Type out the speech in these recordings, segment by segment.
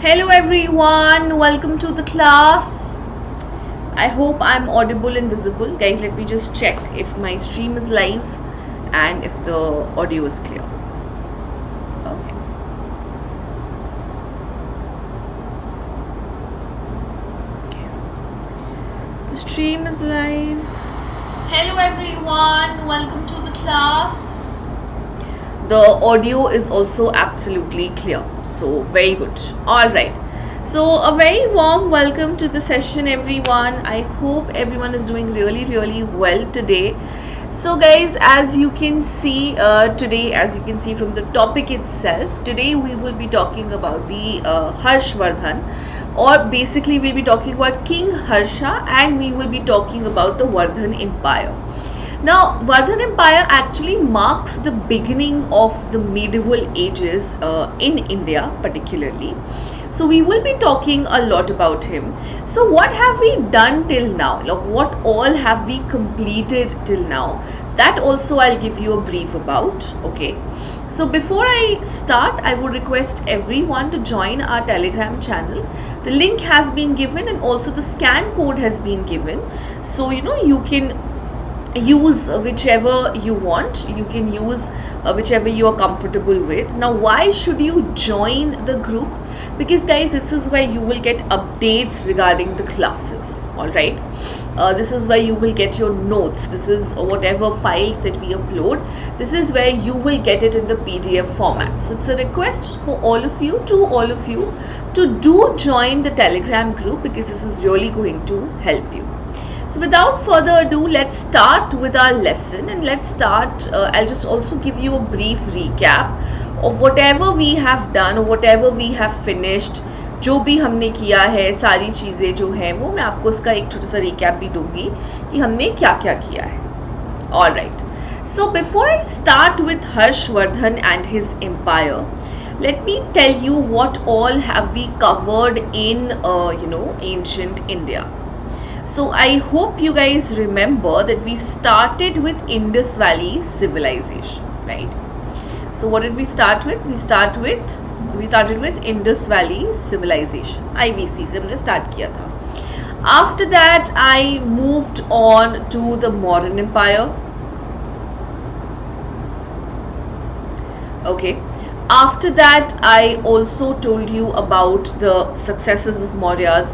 Hello everyone, welcome to the class. I hope I'm audible and visible. Guys, let me just check if my stream is live and if the audio is clear. Okay. The stream is live. Hello everyone, welcome to the class. The audio is also absolutely clear, so very good. All right, so a very warm welcome to the session everyone. I hope everyone is doing really well today. So guys, as you can see from the topic itself, today we will be talking about the Harshvardhan, or basically we'll be talking about King Harsha, and we will be talking about the Vardhan Empire. Now, Vardhan Empire actually marks the beginning of the medieval ages in India particularly. So we will be talking a lot about him. So what have we done till now? Like, what all have we completed till now? That also I'll give you a brief about. Okay. So before I start, I would request everyone to join our Telegram channel. The link has been given and also the scan code has been given. So you can use whichever you want. You can use whichever you are comfortable with. Now, why should you join the group? Because guys, this is where you will get updates regarding the classes. All right, this is where you will get your notes. This is whatever files that we upload, this is where you will get it in the PDF format. So it's a request for all of you to do join the Telegram group, because this is really going to help you. So without further ado, let's start with our lesson, and let's start. I'll just also give you a brief recap of whatever we have done or whatever we have finished. जो भी हमने किया है, सारी चीज़ें जो हैं वो मैं आपको उसका एक छोटा सा recap भी दूंगी कि हमने क्या क्या किया है. All right. So before I start with Harshvardhan and his empire, let me tell you what all have we covered in ancient India. So I hope you guys remember that we started with Indus Valley civilization, right? So what did we start with? We started with Indus Valley civilization, IVC से हमने start किया था. After that, I moved on to the modern empire. Okay. After that, I also told you about the successes of Mauryas.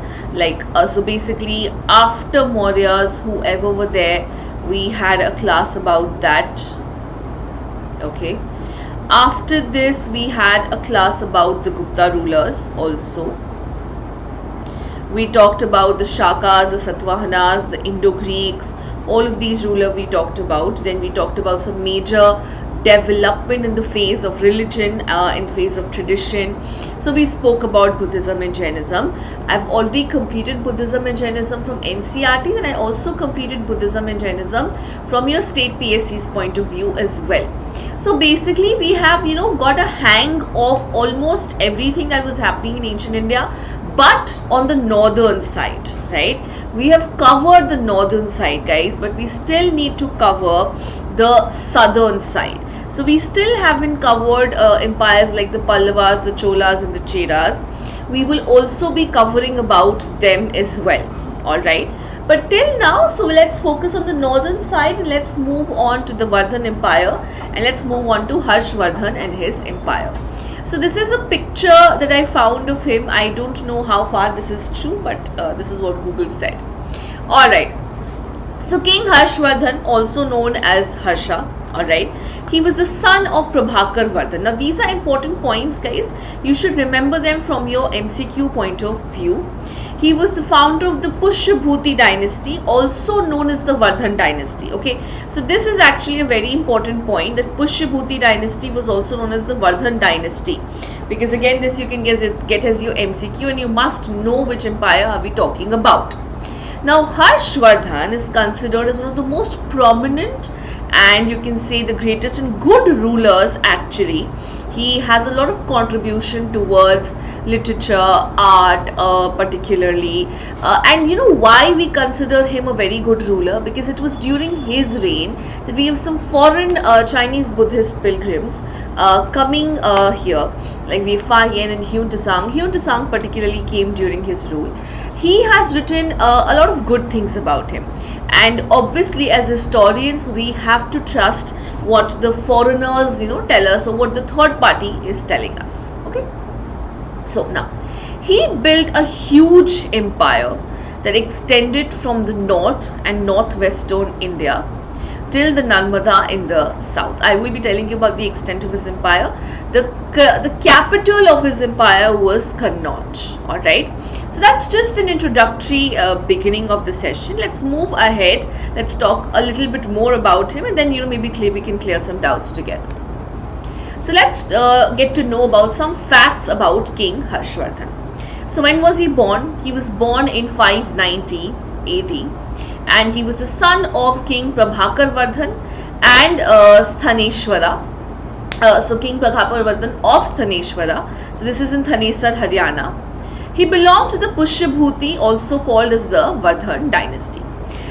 So basically, after Mauryas, whoever were there, we had a class about that. Okay. After this, we had a class about the Gupta rulers also. We talked about the Shakas, the Satavahanas, the Indo-Greeks, all of these rulers we talked about. Then we talked about some major development in the phase of religion, in the phase of tradition. So we spoke about Buddhism and Jainism. I've already completed Buddhism and Jainism from NCERT, and I also completed Buddhism and Jainism from your state PSC's point of view as well. So basically we have got a hang of almost everything that was happening in ancient India, but on the northern side, right? We have covered the northern side, guys, but we still need to cover the southern side. So we still haven't covered empires like the Pallavas, the Cholas and the Cheras. We will also be covering about them as well. All right. But till now, so let's focus on the northern side and let's move on to the Vardhan Empire, and let's move on to Harshvardhan and his empire. So this is a picture that I found of him. I don't know how far this is true, but this is what Google said. All right. So King Harshvardhan, also known as Harsha, alright, he was the son of Prabhakar Vardhan. Now these are important points, guys. You should remember them from your MCQ point of view. He was the founder of the Pushyabhuti dynasty, also known as the Vardhan dynasty. Okay, so this is actually a very important point, that Pushyabhuti dynasty was also known as the Vardhan dynasty, because again this you can get as your MCQ, and you must know which empire are we talking about. Now Harshvardhan is considered as one of the most prominent, and you can say the greatest and good rulers actually. He has a lot of contribution towards literature, art particularly, and why we consider him a very good ruler, because it was during his reign that we have some foreign Chinese Buddhist pilgrims coming here, like Fa Yen and Hyun Tsang. Hyun Tsang particularly came during his rule. He has written a lot of good things about him, and obviously as historians we have to trust what the foreigners tell us, or what the third party is telling us. Okay, so now he built a huge empire that extended from the north and northwestern India till the Narmada in the south. I will be telling you about the extent of his empire. The capital of his empire was Kannauj. Alright, so that's just an introductory beginning of the session. Let's move ahead. Let's talk a little bit more about him, and then maybe we can clear some doubts together. So let's get to know about some facts about King Harshvardhan. So when was he born? He was born in 590 AD. And he was the son of King Prabhakarvardhan and Sthaneshwara. So King Prabhakarvardhan of Sthaneshwara. So this is in Thanesar, Haryana. He belonged to the Pushyabhuti, also called as the Vardhan dynasty.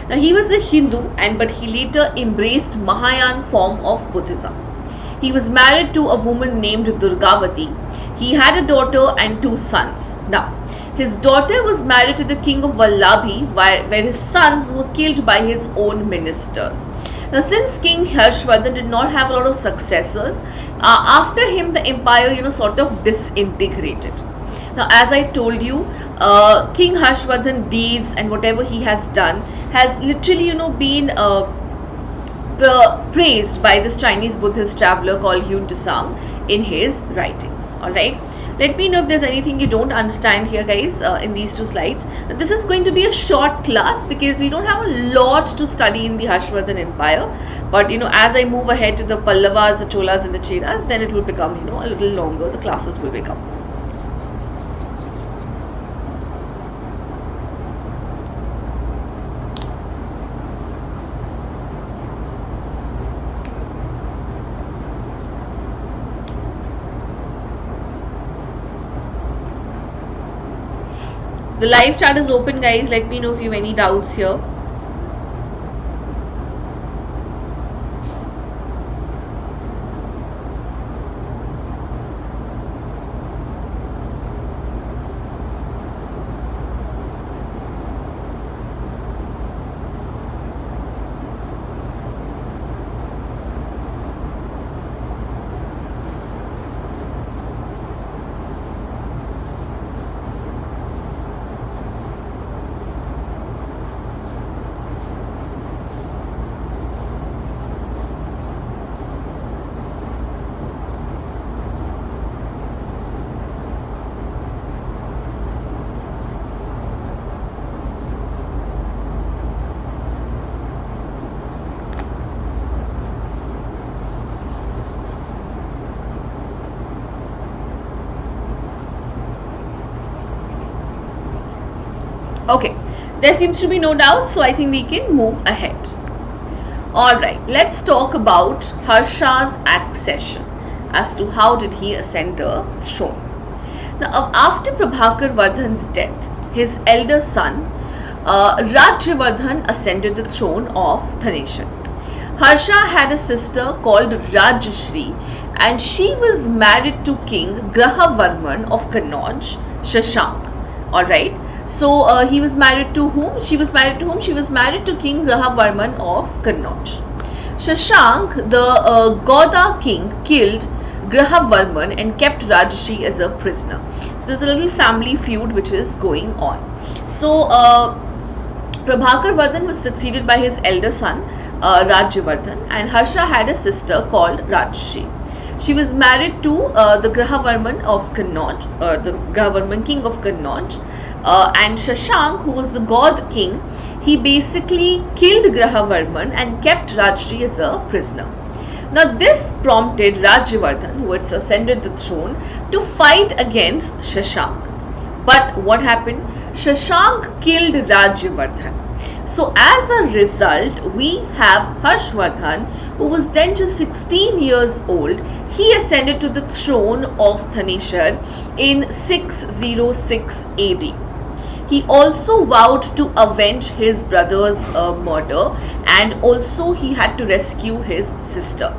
Now he was a Hindu, but he later embraced Mahayana form of Buddhism. He was married to a woman named Durgavati. He had a daughter and 2 sons. Now, his daughter was married to the king of Vallabhi, where his sons were killed by his own ministers. Now, since King Harshvardhan did not have a lot of successors, after him the empire, sort of disintegrated. Now, as I told you, King Harshvardhan deeds and whatever he has done has literally, been praised by this Chinese Buddhist traveler called Hyun Tsang in his writings. Alright, let me know if there's anything you don't understand here, guys, in these 2 slides. This is going to be a short class because we don't have a lot to study in the Harshvardhan Empire, but as I move ahead to the Pallavas, the Cholas and the Cheras, then it will become a little longer. The classes will become. The live chat is open, guys. Let me know if you have any doubts here. Okay, there seems to be no doubt, so I think we can move ahead. Alright, let's talk about Harsha's accession as to how did he ascend the throne. Now, after Prabhakarvardhan's death, his elder son Rajyavardhan ascended the throne of Thanesar. Harsha had a sister called Rajshri, and she was married to King Grahavarman of Kannauj, Shashank. Alright, so he was married to whom? She was married to whom? She was married to King Grahavarman of Kannauj. Shashank, the Gauda king, killed Grahavarman and kept Rajshri as a prisoner. So there's a little family feud which is going on. So Prabhakarvardhan was succeeded by his elder son Rajyavardhan, and Harsha had a sister called Rajshri. She was married to the Grahavarman of Kannauj, the Grahavarman king of Kannauj, and Shashank, who was the god king, he basically killed Grahavarman and kept Rajshri as a prisoner. Now this prompted Rajyavardhan, who had ascended the throne, to fight against Shashank. But what happened? Shashank killed Rajyavardhan. So as a result, we have Harshvardhan, who was then just 16 years old. He ascended to the throne of Thanesar in 606 AD. He also vowed to avenge his brother's murder, and also he had to rescue his sister.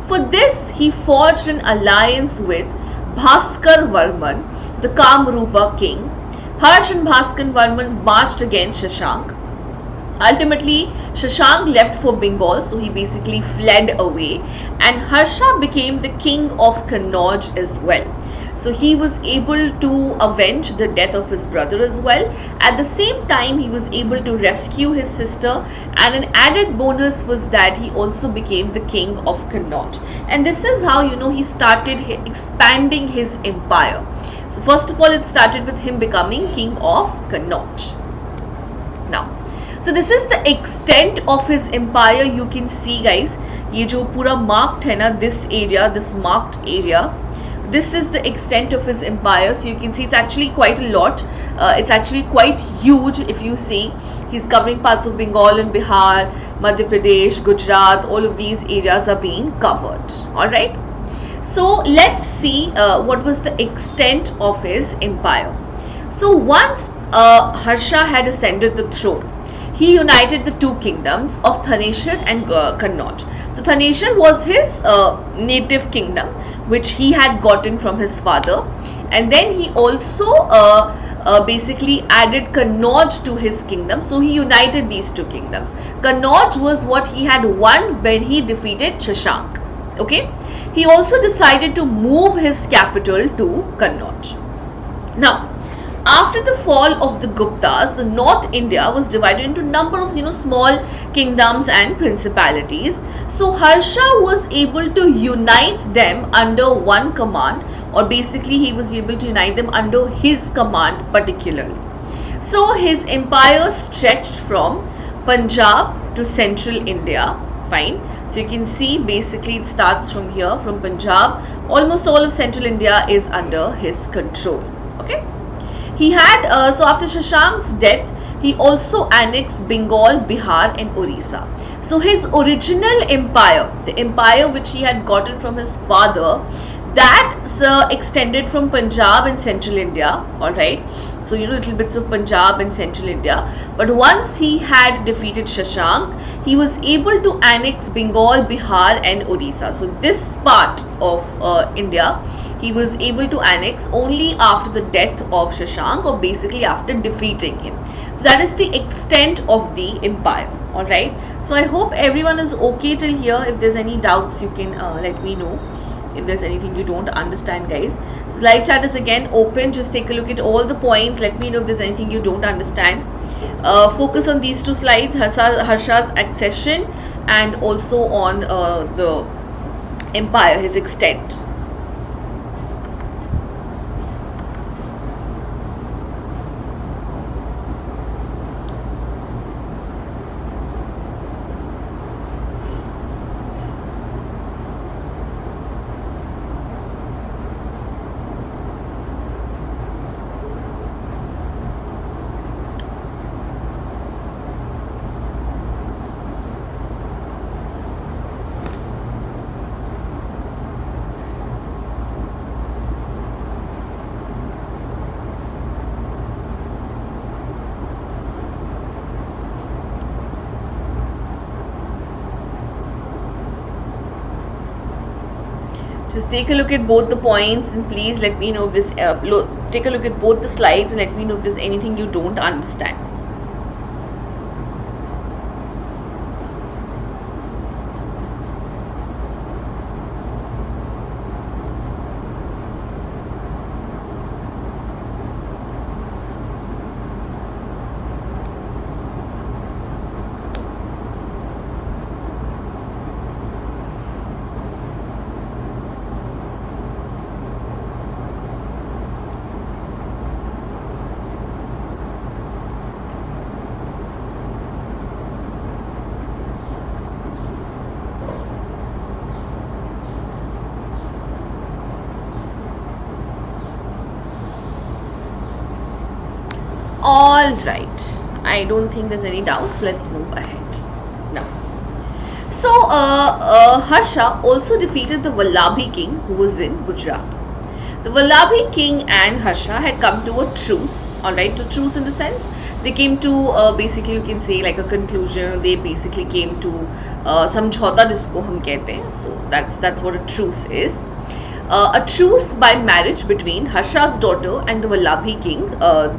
For this, he forged an alliance with Bhaskar Varman, the Kamrupa king. Harsh and Bhaskar Varman marched against Shashank. Ultimately, Shashank left for Bengal, so he basically fled away, and Harsha became the king of Kannauj as well. So he was able to avenge the death of his brother as well. At the same time, he was able to rescue his sister, and an added bonus was that he also became the king of Kannauj. And this is how, he started expanding his empire. So first of all, it started with him becoming king of Kannauj. Now, so this is the extent of his empire. You can see, guys, ये जो पूरा marked है ना, this area, this marked area, this is the extent of his empire. So you can see it's actually quite a lot. It's actually quite huge. If you see, he's covering parts of Bengal and Bihar, Madhya Pradesh, Gujarat. All of these areas are being covered. All right. So let's see what was the extent of his empire. So once Harsha had ascended the throne, he united the two kingdoms of Thaneshwar and Kannauj. So Thaneshwar was his native kingdom, which he had gotten from his father, and then he also basically added Kannauj to his kingdom. So he united these two kingdoms. Kannauj was what he had won when he defeated Shashank. Okay. He also decided to move his capital to Kannauj. Now, after the fall of the Guptas, the North India was divided into a number of small kingdoms and principalities. So Harsha was able to unite them under one command, or basically he was able to unite them under his command particularly. So his empire stretched from Punjab to central India. Fine. So you can see basically it starts from here, from Punjab. Almost all of central India is under his control. Okay. He had, so after Shashank's death, he also annexed Bengal, Bihar and Orissa. So his original empire, the empire which he had gotten from his father, that extended from Punjab and central India. Alright. So little bits of Punjab and central India. But once he had defeated Shashank, he was able to annex Bengal, Bihar and Orissa. So this part of India, he was able to annex only after the death of Shashank, or basically after defeating him. So that is the extent of the empire. Alright. So I hope everyone is okay till here. If there's any doubts, you can let me know. If there's anything you don't understand, guys. So live chat is again open. Just take a look at all the points. Let me know if there's anything you don't understand. Focus on these two slides, Harsha's accession and also on the empire, his extent. Just take a look at both the points and please let me know if this, take a look at both the slides and let me know if there's anything you don't understand. All right, I don't think there's any doubts. Let's move ahead now. So Harsha also defeated the Vallabhi king who was in Gujarat. The Vallabhi king and Harsha had come to a truce. All right, to truce in the sense they came to basically you can say like a conclusion. They basically came to समझौता जिसको हम कहते हैं. So that's what a truce is. A truce by marriage between Harsha's daughter and the Vallabhi king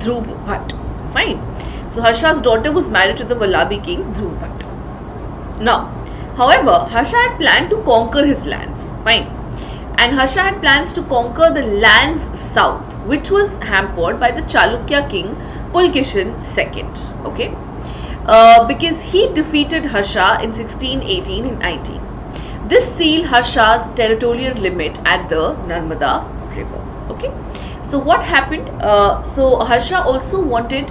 Dhruv Bhatt. Fine. So Harsha's daughter was married to the Vallabhi king Dhruv Bhatt. Now, however, Harsha had planned to conquer his lands. Fine. And Harsha had plans to conquer the lands south, which was hampered by the Chalukya king Pulkishan II. Okay. Because he defeated Harsha in 1618 and 19. This sealed Harsha's territorial limit at the Narmada river. Okay. So what happened? So Harsha also wanted,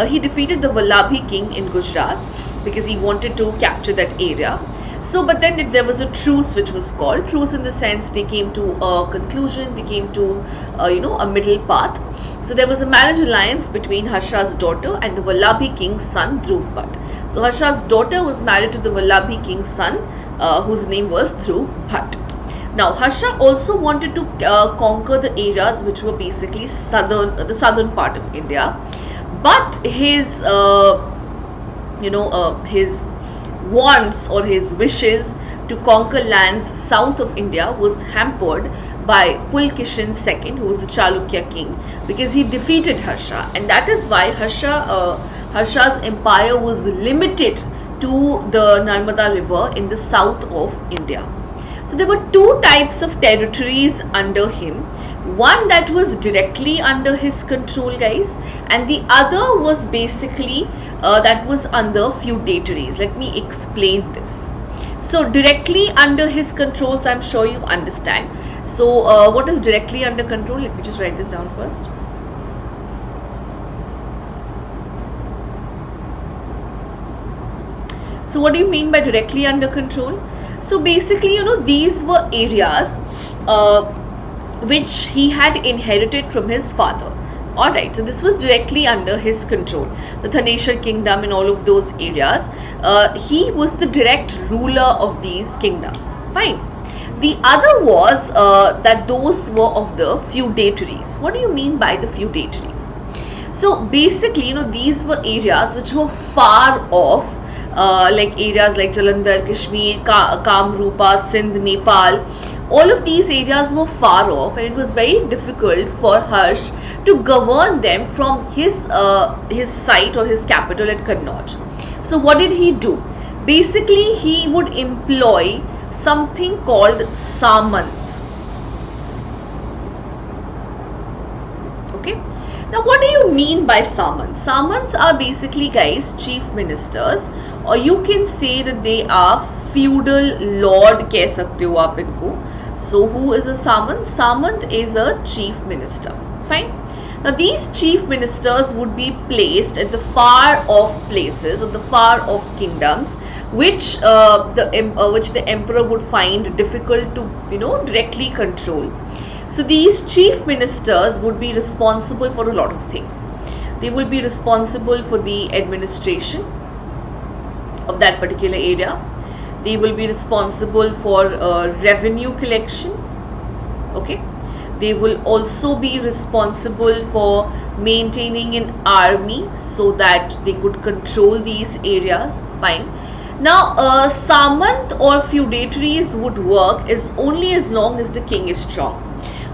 he defeated the Vallabhi king in Gujarat because he wanted to capture that area. So but then there was a truce which was called. Truce in the sense they came to a conclusion, they came to a middle path. So there was a marriage alliance between Harsha's daughter and the Vallabhi king's son Dhruv Bhatt. So Harsha's daughter was married to the Vallabhi king's son whose name was Dhruv Bhatt. Now Harsha also wanted to conquer the areas which were basically the southern part of India, but his his wants or his wishes to conquer lands south of India was hampered by Pulkishan II, who was the Chalukya king, because he defeated Harsha, and that is why Harsha's empire was limited to the Narmada river in the south of India. So there were two types of territories under him. One that was directly under his control, guys, and the other was basically that was under feudatories. Let me explain this. So directly under his control, so I'm sure you understand. So what is directly under control? Let me just write this down first. So what do you mean by directly under control? So basically, these were areas which he had inherited from his father. Alright, so this was directly under his control. The Thaneshwar kingdom and all of those areas, he was the direct ruler of these kingdoms. Fine. The other was that those were of the feudatories. What do you mean by the feudatories? So basically, these were areas which were far off, like areas like Jalandhar, Kashmir, Kamrupa, Sindh, Nepal. All of these areas were far off, and it was very difficult for Harsh to govern them from his site or his capital at Kannauj. So what did he do? Basically, he would employ something called Samant. Okay. Now, what do you mean by Samants? Samants are basically, guys, chief ministers, or you can say that they are feudal lord कह सकते हो आप इनको. So who is a Samant? Samant is a chief minister. Fine. Now these chief ministers would be placed at the far off places or the far off kingdoms, which the emperor would find difficult to directly control. So these chief ministers would be responsible for a lot of things. They will be responsible for the administration of that particular area. They will be responsible for revenue collection. Okay. They will also be responsible for maintaining an army so that they could control these areas. Fine. Now, Samant or feudatories would work only as long as the king is strong.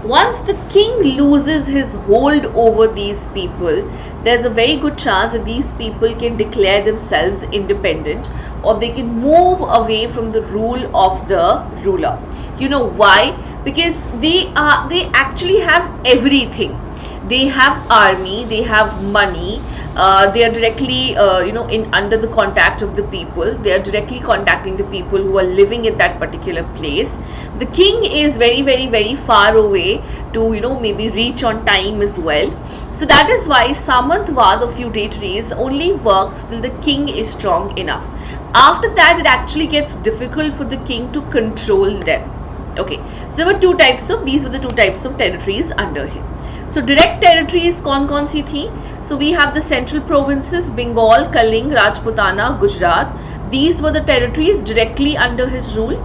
Once the king loses his hold over these people, there's a very good chance that these people can declare themselves independent, or they can move away from the rule of the ruler. You know why? Because they actually have everything. They have army, they have money, they are directly under the contact of the people. They are directly contacting the people who are living at that particular place. The king is very, very, very far away to maybe reach on time as well. So that is why Samantwad or feudatories only works till the king is strong enough. After that, it actually gets difficult for the king to control them. Okay, so there were these were the two types of territories under him. So direct territories कौन सी थी? So we have the central provinces, Bengal, Kaling, Rajputana, Gujarat. These were the territories directly under his rule.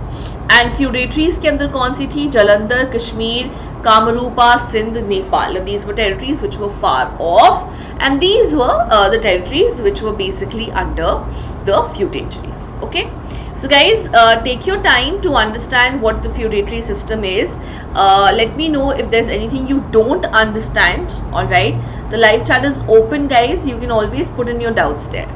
And feudatories के अंदर कौन सी थी? Jalandhar, Kashmir, Kamarupa, Sindh, Nepal. These were territories which were far off, and these were the territories which were basically under the feudatories. Okay. So guys, take your time to understand what the feudatory system is. Let me know if there's anything you don't understand. Alright. The live chat is open, guys. You can always put in your doubts there.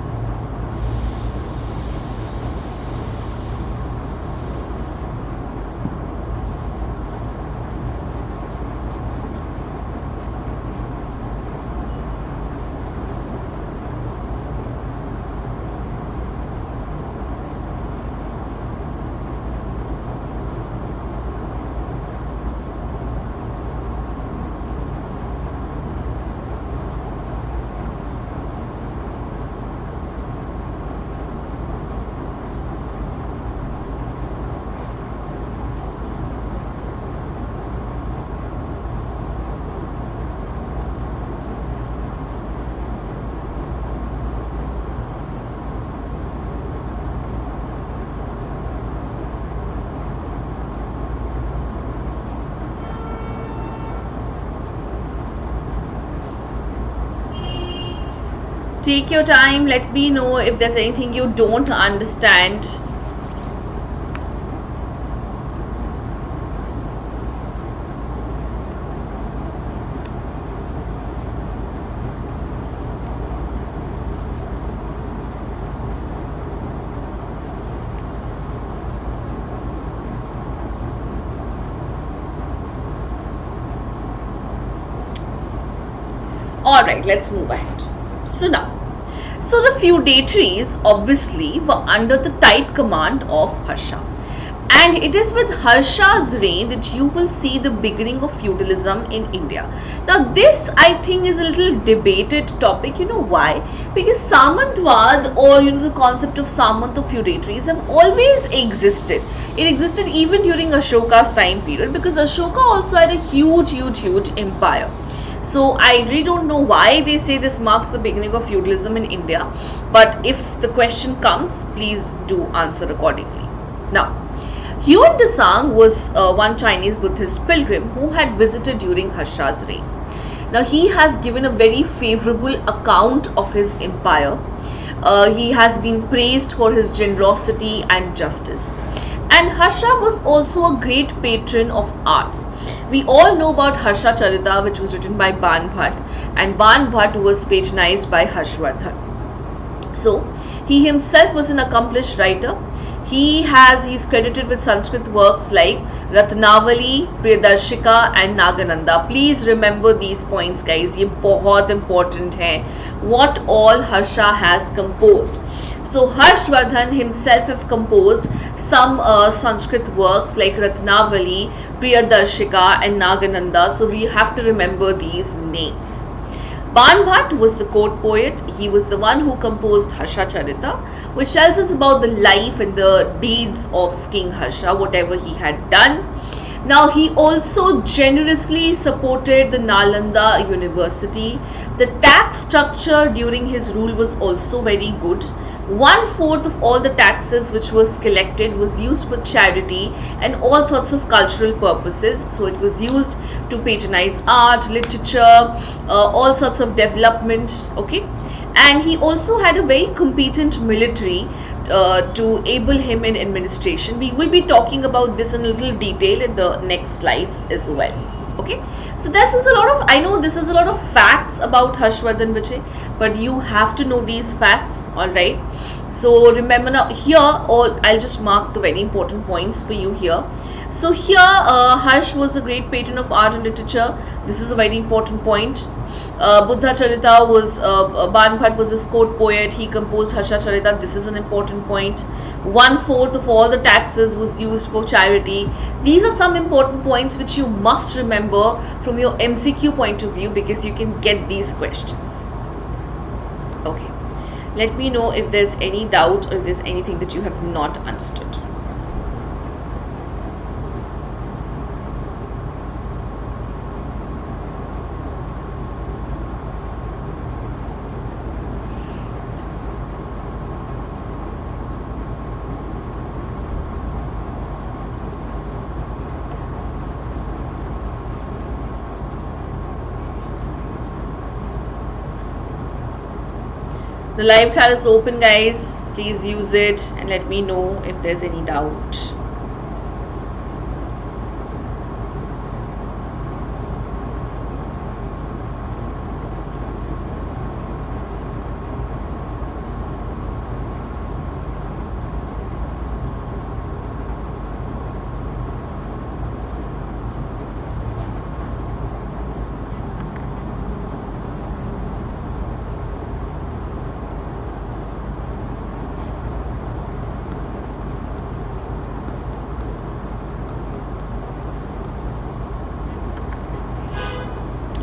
Take your time, let me know if there's anything you don't understand. Alright, let's move ahead. So the feudatories obviously were under the tight command of Harsha. And it is with Harsha's reign that you will see the beginning of feudalism in India. Now this I think is a little debated topic. You know why? Because Samantwad, or the concept of Samant, of feudatories, have always existed. It existed even during Ashoka's time period, because Ashoka also had a huge empire. So I really don't know why they say this marks the beginning of feudalism in India. But if the question comes, please do answer accordingly. Now, Huan Desang was one Chinese Buddhist pilgrim who had visited during Harsha's reign. Now, he has given a very favorable account of his empire. He has been praised for his generosity and justice. And Harsha was also a great patron of arts. We all know about Harsha Charita, which was written by Ban Bhat, and Ban Bhat was patronized by Harshvardhan. So he himself was an accomplished writer. He's credited with Sanskrit works like Ratnavali, Priyadarshika and Nagananda. Please remember these points, guys. ये बहुत important है. What all Harsha has composed. So Harshvardhan himself have composed some Sanskrit works like Ratnavali, Priyadarshika and Nagananda. So we have to remember these names. Ban Bhat was the court poet. He was the one who composed Harsha Charita, which tells us about the life and the deeds of King Harsha, whatever he had done. Now, he also generously supported the Nalanda University. The tax structure during his rule was also very good. 1/4 of all the taxes which was collected was used for charity and all sorts of cultural purposes. So it was used to patronize art, literature, all sorts of development. Okay, and he also had a very competent military to able him in administration. We will be talking about this in a little detail in the next slides as well. Okay, so this is a lot of, I know this is a lot of facts about Harshvardhan Vijay, but you have to know these facts. All right, so remember now here, or I'll just mark the very important points for you here. So here Harsh was a great patron of art and literature. This is a very important point. Buddha Charita was, Ban Bhat was a court poet. He composed Harsha Charita. This is an important point. 1/4 of all the taxes was used for charity. These are some important points which you must remember from your MCQ point of view, because you can get these questions. Okay, let me know if there's any doubt or if there's anything that you have not understood. The live chat is open, guys. Please use it and let me know if there's any doubt.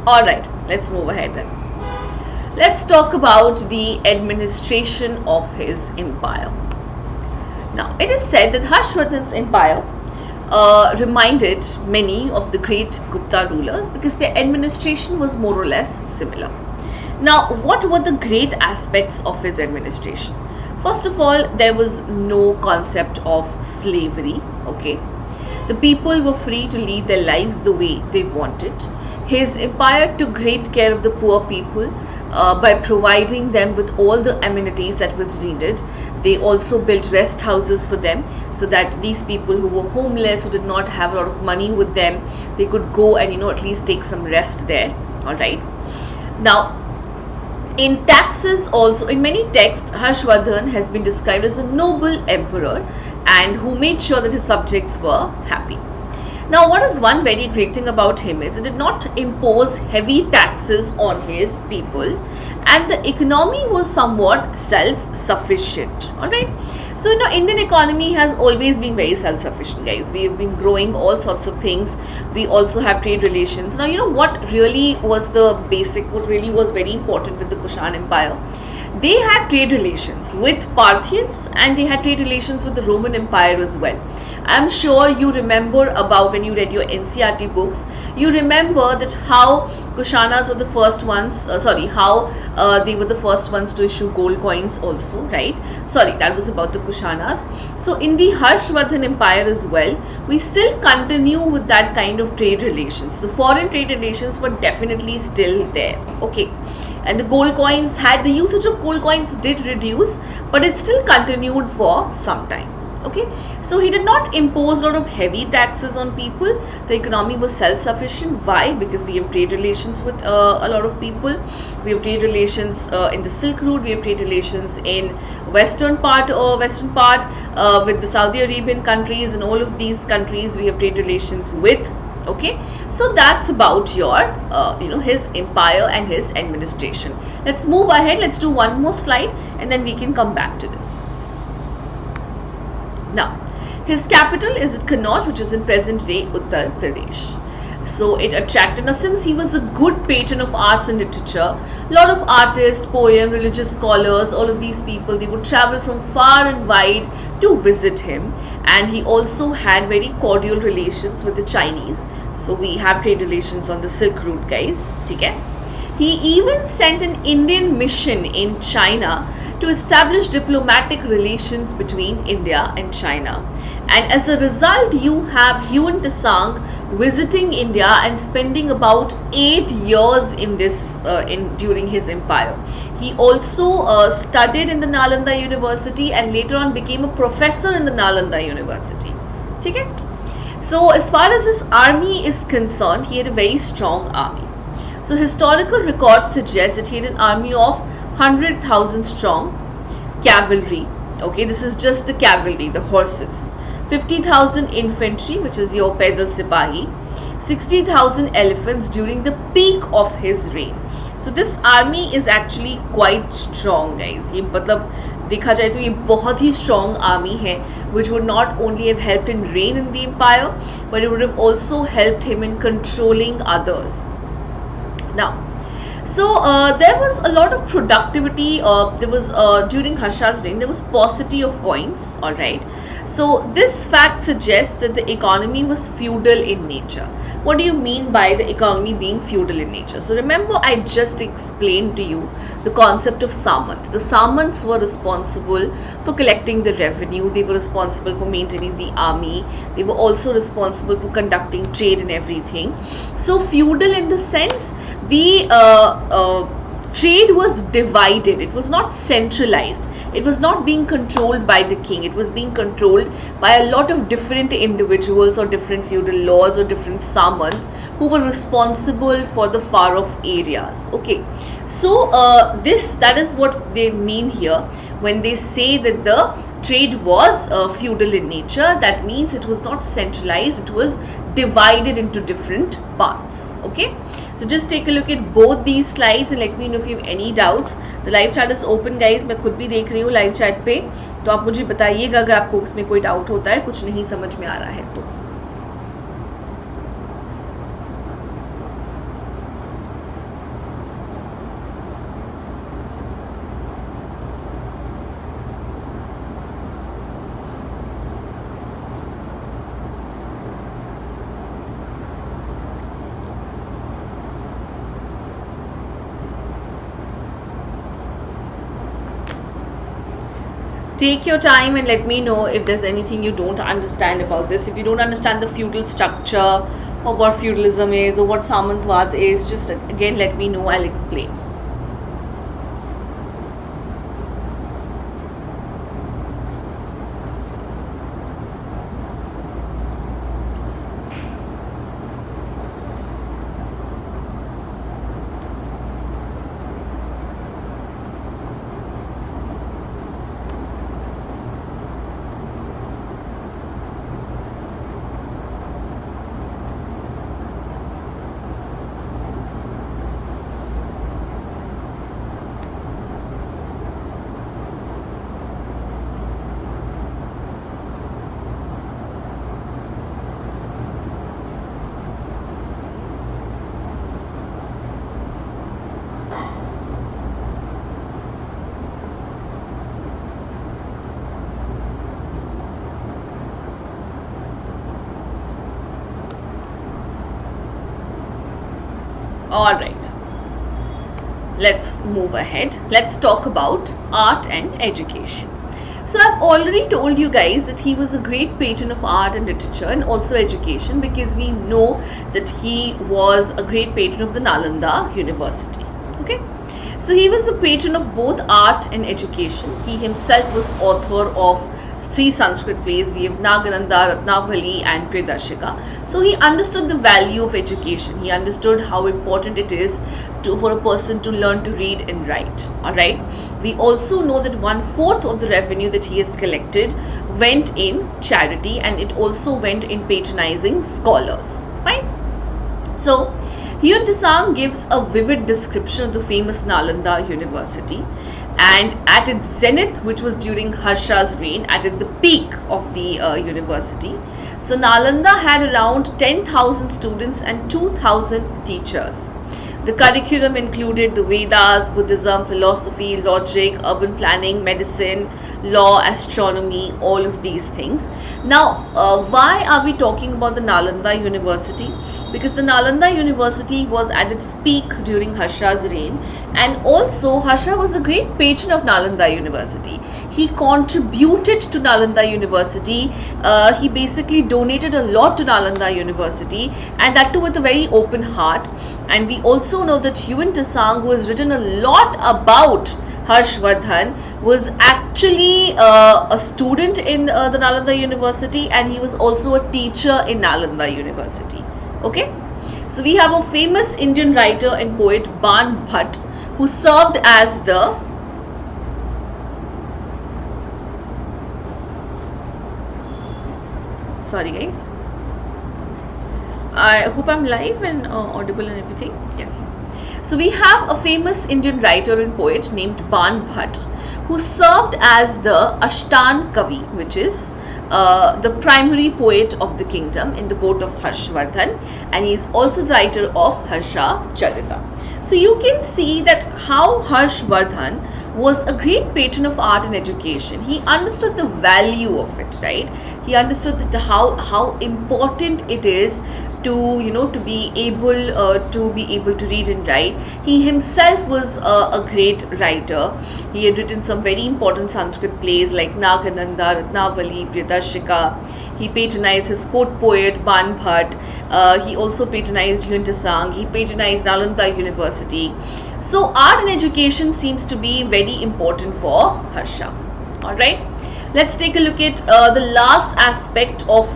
Alright, let's move ahead then. Let's talk about the administration of his empire. Now, it is said that Harshvardhan's empire reminded many of the great Gupta rulers because their administration was more or less similar. Now, what were the great aspects of his administration? First of all, there was no concept of slavery, okay? The people were free to lead their lives the way they wanted. His empire took great care of the poor people by providing them with all the amenities that was needed. They also built rest houses for them so that these people who were homeless, who did not have a lot of money with them, they could go and at least take some rest there. All right. Now, in taxes also, in many texts, Harshvardhan has been described as a noble emperor and who made sure that his subjects were happy. Now, what is one very great thing about him is he did not impose heavy taxes on his people and the economy was somewhat self-sufficient. Alright. So, Indian economy has always been very self-sufficient, guys. We have been growing all sorts of things. We also have trade relations. Now, what really was the basic, what really was very important with the Kushan Empire? They had trade relations with Parthians and they had trade relations with the Roman Empire as well. I'm sure you remember about when you read your NCERT books, you remember that how Kushanas were the first ones, they were the first ones to issue gold coins also, right? Sorry, that was about the Kushanas. So in the Harshvardhan Empire as well, we still continue with that kind of trade relations. The foreign trade relations were definitely still there, okay? And the gold coins the usage of gold coins did reduce, but it still continued for some time. Okay, so he did not impose a lot of heavy taxes on people. The economy was self-sufficient. Why? Because we have trade relations with a lot of people. We have trade relations in the Silk Route. We have trade relations in western part with the Saudi Arabian countries, and all of these countries we have trade relations with. Okay, so that's about your his empire and his administration. Let's move ahead. Let's do one more slide and then we can come back to this. Now, his capital is at Kannauj, which is in present day Uttar Pradesh. So it attracted, now since he was a good patron of arts and literature, a lot of artists, poets, religious scholars, all of these people, they would travel from far and wide to visit him. And he also had very cordial relations with the Chinese. So we have trade relations on the Silk Route, guys. Okay? He even sent an Indian mission in China to establish diplomatic relations between India and China. And as a result, you have Yuan Tsang visiting India and spending about 8 years in this during his empire. He also studied in the Nalanda University and later on became a professor in the Nalanda University. Okay? So as far as his army is concerned, he had a very strong army. So historical records suggest that he had an army of 100,000 strong cavalry. Okay, this is just the cavalry, the horses. 50,000 infantry, which is your Paidal Sipahi. 60,000 elephants during the peak of his reign. So this army is actually quite strong, guys. ये मतलब देखा जाए तो ये बहुत ही strong army है, which would not only have helped him reign in the empire, but it would have also helped him in controlling others. Now, so there was a lot of productivity. There was during Harsha's reign, there was paucity of coins. All right. So this fact suggests that the economy was feudal in nature. What do you mean by the economy being feudal in nature? So remember, I just explained to you the concept of Samant. The Samants were responsible for collecting the revenue. They were responsible for maintaining the army. They were also responsible for conducting trade and everything. So feudal in the sense, the trade was divided. It was not centralized. It was not being controlled by the king. It was being controlled by a lot of different individuals or different feudal lords or different samants who were responsible for the far off areas. Okay, so that is what they mean here when they say that the trade was feudal in nature. That means it was not centralized. It was divided into different parts. Okay, so just take a look at both these slides and let me know if you have any doubts. The live chat is open guys. मैं खुद भी देख रही हूँ live chat पे, तो आप मुझे बताइएगा अगर आपको उसमें कोई डाउट होता है, कुछ नहीं समझ में आ रहा है तो. Take your time and let me know if there's anything you don't understand about this. If you don't understand the feudal structure or what feudalism is or what Samantwad is, just again let me know, I'll explain. All right, let's move ahead. Let's talk about art and education. So I've already told you guys that he was a great patron of art and literature and also education, because we know that he was a great patron of the Nalanda University. Okay, so he was a patron of both art and education. He himself was author of 3 Sanskrit plays. We have Nagananda, Ratnavali and Priyadarshika. So he understood the value of education. He understood how important it is for a person to learn to read and write. Alright. We also know that 1/4 of the revenue that he has collected went in charity, and it also went in patronizing scholars. Fine. So Hyun Tsang gives a vivid description of the famous Nalanda University, and at its zenith, which was during Harsha's reign, at the peak of the university, so Nalanda had around 10,000 students and 2,000 teachers. The curriculum included the Vedas, Buddhism, philosophy, logic, urban planning, medicine, law, astronomy, all of these things. Now, why are we talking about the Nalanda University? Because the Nalanda University was at its peak during Harsha's reign, and also Harsha was a great patron of Nalanda University. He contributed to Nalanda University. He basically donated a lot to Nalanda University, and that too with a very open heart. And we also know that Hyun Tsang, who has written a lot about Harshvardhan, was actually a student in the Nalanda University, and he was also a teacher in Nalanda University. Okay, so we have a famous Indian writer and poet Ban Bhatt, who served as the sorry guys, I hope I'm live and audible and everything. Yes. So we have a famous Indian writer and poet named Ban Bhatt, who served as the Ashtan Kavi, which is the primary poet of the kingdom in the court of Harshvardhan, and he is also the writer of Harsha Charita. So you can see that how Harshvardhan was a great patron of art and education. He understood the value of it, right? He understood that how important it is to be able to read and write. He himself was a great writer. He had written some very important Sanskrit plays like Nagananda, Ratnavali, Priyadashika. He patronized his court poet Ban Bhatt. He also patronized Yun Tsang. He patronized Nalanda University. So art and education seems to be very important for Harsha. Alright, let's take a look at the last aspect of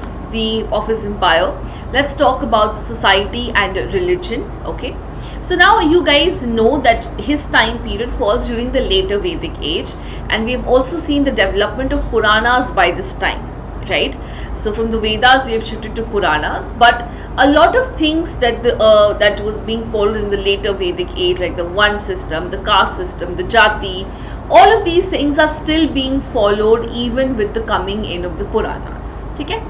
his empire. Let's talk about society and religion. Okay, so now you guys know that his time period falls during the later Vedic age, and we have also seen the development of Puranas by this time, right? So from the Vedas we have shifted to Puranas, but a lot of things that that was being followed in the later Vedic age, like the one system, the caste system, the jati, all of these things are still being followed even with the coming in of the Puranas. Okay?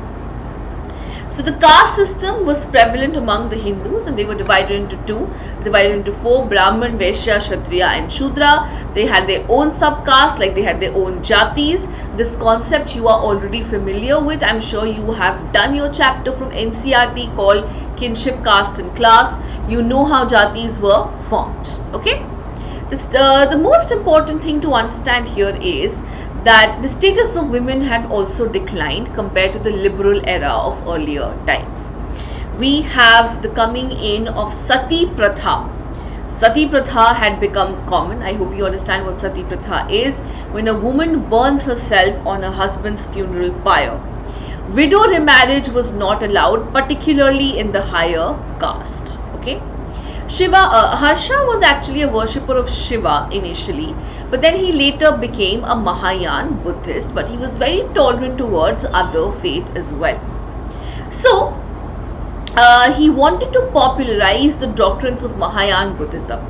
So the caste system was prevalent among the Hindus, and they were divided into four: Brahman, Vaishya, Kshatriya and Shudra. They had their own subcaste, like they had their own jatis. This concept you are already familiar with. I'm sure you have done your chapter from NCERT called Kinship, Caste and Class. You know how jatis were formed. Okay. The most important thing to understand here is that the status of women had also declined compared to the liberal era of earlier times. We have the coming in of Sati Pratha. Sati Pratha had become common. I hope you understand what Sati Pratha is. When a woman burns herself on her husband's funeral pyre. Widow remarriage was not allowed, particularly in the higher caste. Okay. Harsha was actually a worshipper of Shiva initially, but then he later became a Mahayana Buddhist, but he was very tolerant towards other faith as well. So, he wanted to popularize the doctrines of Mahayana Buddhism.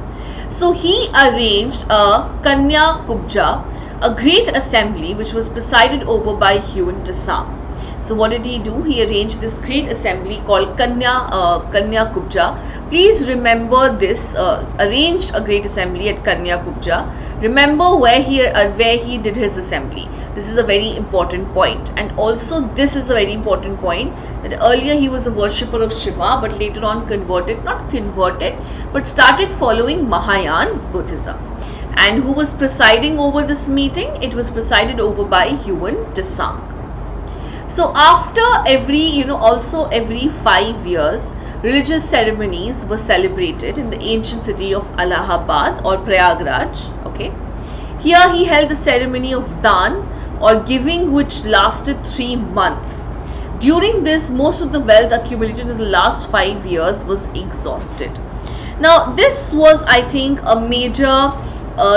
So, he arranged a Kanya Kubja, a great assembly which was presided over by Yun Tsang. So what did he do? He arranged this great assembly called Kanya Kubja. Please remember this. Arranged a great assembly at Kanya Kubja. Remember where he did his assembly. This is a very important point. And also this is a very important point, that earlier he was a worshipper of Shiva, but later on started following Mahayana Buddhism. And who was presiding over this meeting? It was presided over by Yun Tsang. So after every 5 years, religious ceremonies were celebrated in the ancient city of Allahabad or Prayagraj. Okay, here he held the ceremony of Dan or giving, which lasted 3 months. During this, most of the wealth accumulated in the last 5 years was exhausted. Now this was, I think, a major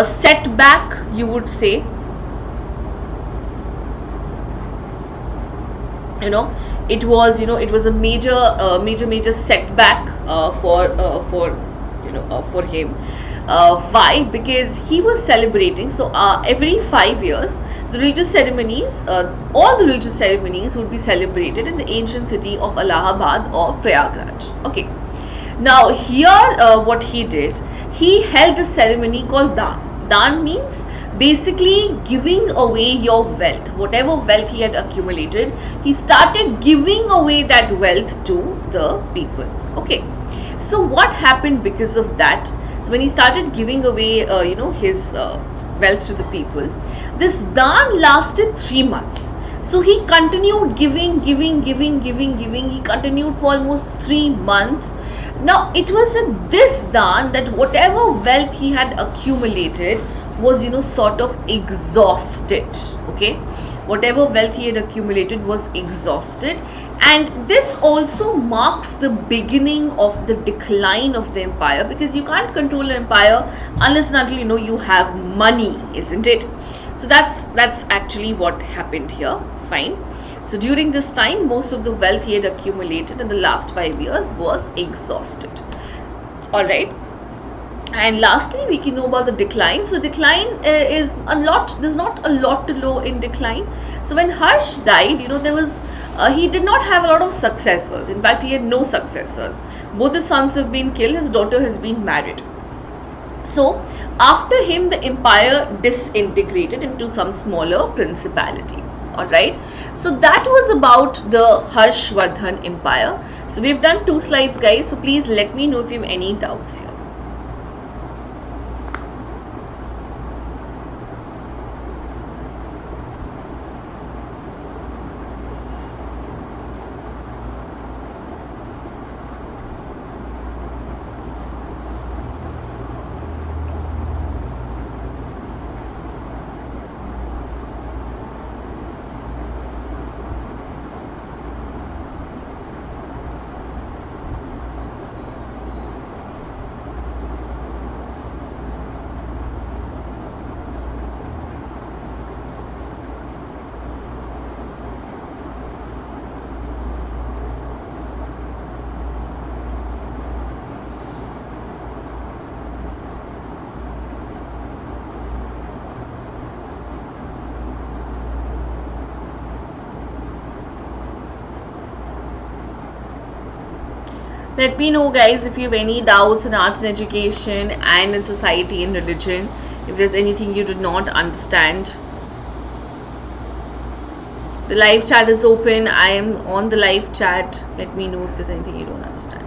setback, you would say. It was a major setback for him. Why? Because he was celebrating. So every 5 years, all the religious ceremonies would be celebrated in the ancient city of Allahabad or Prayagraj. Okay. Now here, what he did, he held a ceremony called Dan. Dan means basically giving away your wealth. Whatever wealth he had accumulated, he started giving away that wealth to the people. Okay. So what happened because of that? So when he started giving away, his wealth to the people, this Dan lasted 3 months. So he continued giving. He continued for almost 3 months. Now it was at this Dan that whatever wealth he had accumulated was sort of exhausted. Okay, whatever wealth he had accumulated was exhausted, and this also marks the beginning of the decline of the empire, because you can't control an empire unless and until you have money, isn't it? So that's actually what happened here. Fine. So during this time, most of the wealth he had accumulated in the last 5 years was exhausted. All right. And lastly, we can know about the decline. So decline is a lot. There's not a lot to know in decline. So when Harsh died, there was he did not have a lot of successors. In fact, he had no successors. Both his sons have been killed. His daughter has been married. So after him the empire disintegrated into some smaller principalities. All right, so that was about the Harshvardhan empire. So we've done 2 slides, guys, so please let me know if you have any doubts here. Let me know, guys, if you have any doubts in arts and education and in society and religion, if there's anything you did not understand. The live chat is open. I am on the live chat. Let me know if there's anything you don't understand.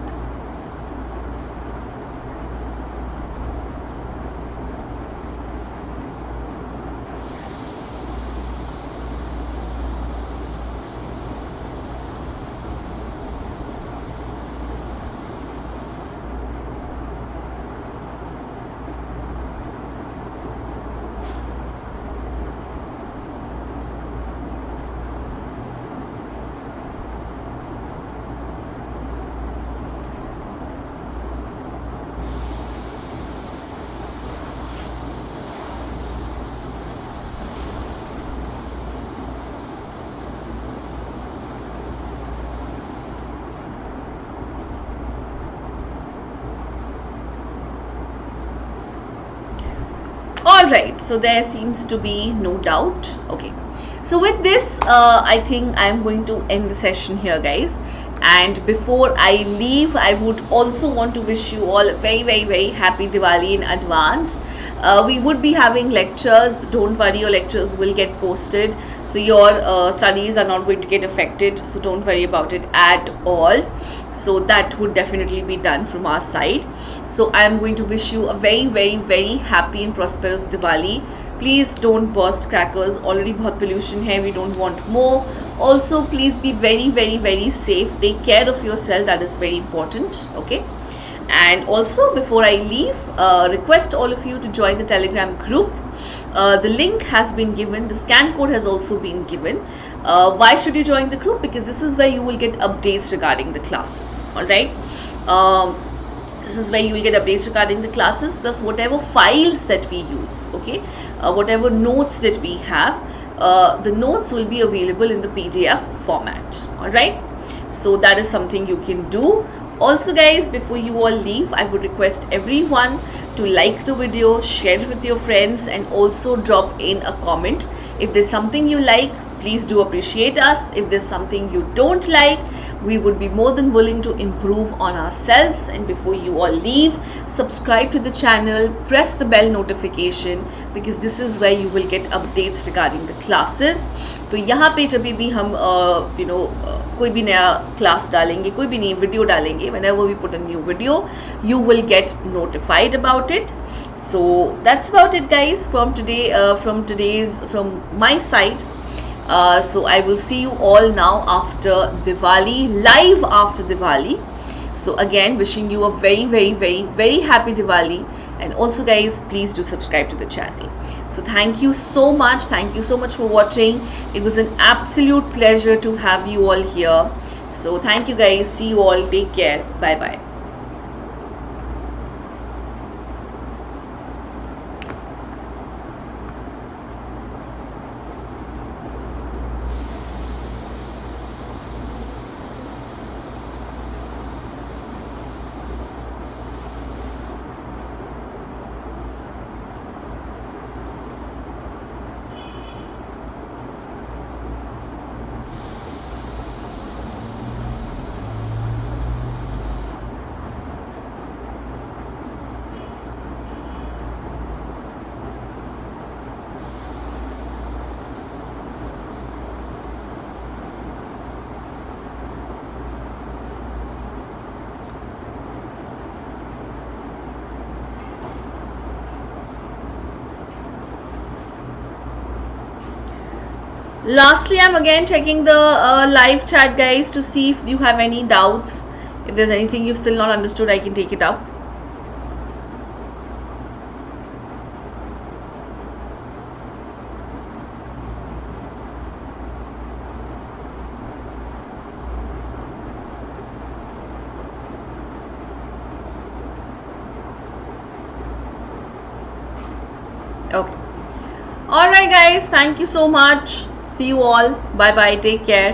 Alright, so there seems to be no doubt. Okay, so with this, I think I'm going to end the session here, guys. And before I leave, I would also want to wish you all a very happy Diwali in advance. We would be having lectures. Don't worry, your lectures will get posted. So your studies are not going to get affected. So don't worry about it at all. So that would definitely be done from our side. So I am going to wish you a very happy and prosperous Diwali. Please don't burst crackers. Already बहुत pollution है. We don't want more. Also, please be very safe. Take care of yourself. That is very important. Okay. And also, before I leave, request all of you to join the Telegram group. The link has been given. The scan code has also been given. Why should you join the group? Because this is where you will get updates regarding the classes. Alright. This is where you will get updates regarding the classes, plus whatever files that we use. Okay. Whatever notes that we have, the notes will be available in the PDF format. Alright. So that is something you can do. Also, guys, before you all leave, I would request everyone to like the video, share it with your friends, and also drop in a comment. If there's something you like, please do appreciate us. If there's something you don't like, we would be more than willing to improve on ourselves. And before you all leave, subscribe to the channel, press the bell notification, because this is where you will get updates regarding the classes. तो यहाँ पे जब भी हम कोई भी नया class डालेंगे, कोई भी नई वीडियो डालेंगे, whenever we put a new video, you will get notified about it. So that's about it, guys, from today, from my side. So I will see you all now after Diwali, live after Diwali. So again, wishing you a very happy Diwali. And also, guys, please do subscribe to the channel. So thank you so much. Thank you so much for watching. It was an absolute pleasure to have you all here. So thank you, guys. See you all. Take care. Bye. Lastly, I'm again checking the live chat, guys, to see if you have any doubts. If there's anything you've still not understood, I can take it up. Okay. Alright, guys, thank you so much. See you all. Bye bye. Take care.